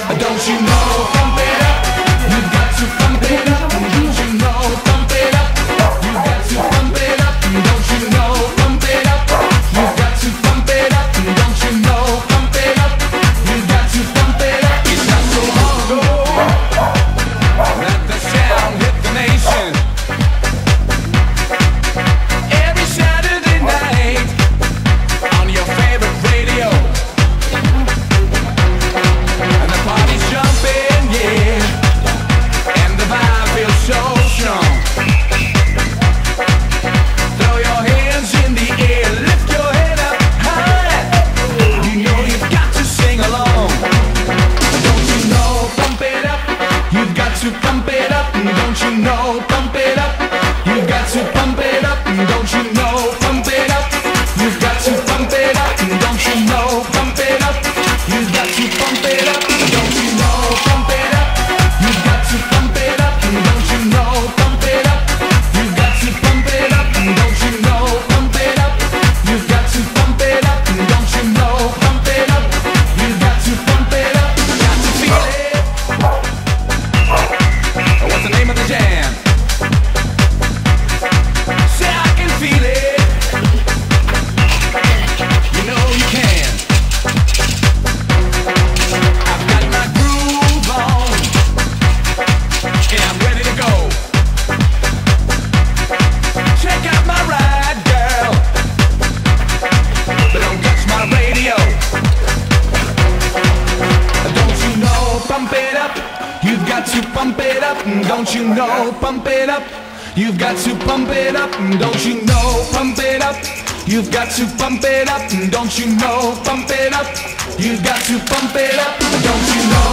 Don't you know? Pump it up. You've got to pump it up. Don't you know? Pump it up. You've got to pump it up. Don't you know? Pump it up. You've got to pump it up. Don't you know? Pump it up. You've got to pump it up. It's not so long ago that the sound hit the nation. Every Saturday night on your favorite radio, and the party's jumping, yeah, and the vibe feels so strong. Throw your hands in the air, lift your head up high. You know you've got to sing along. Don't you know? Pump it up. You've got to pump it up. Don't you know? Pump it up. You've got to pump it up. Don't you know? Pump it up. You've got to pump it up. Don't you know? Pump it up. You've got to pump it up. Don't you know? Pump it up. You've got to pump it up. Don't you know? Pump it up. You've got to pump it up. Don't you know? Pump it up. You've got to pump it up. Don't you know? Pump it up. You've got to pump it up. Got to feel it. What's the name of the jam? Say I can feel it. You know you can. I've got my groove on, and I'm ready to go. Check out my ride, girl, but don't touch my radio. Don't you know? Pump it up. You've got to pump it up. Don't you know? Pump it up. You've got to pump it up. Don't you know? Pump it up. You've got to pump it up. Don't you know? Pump it up. You've got to pump it up. Don't you know?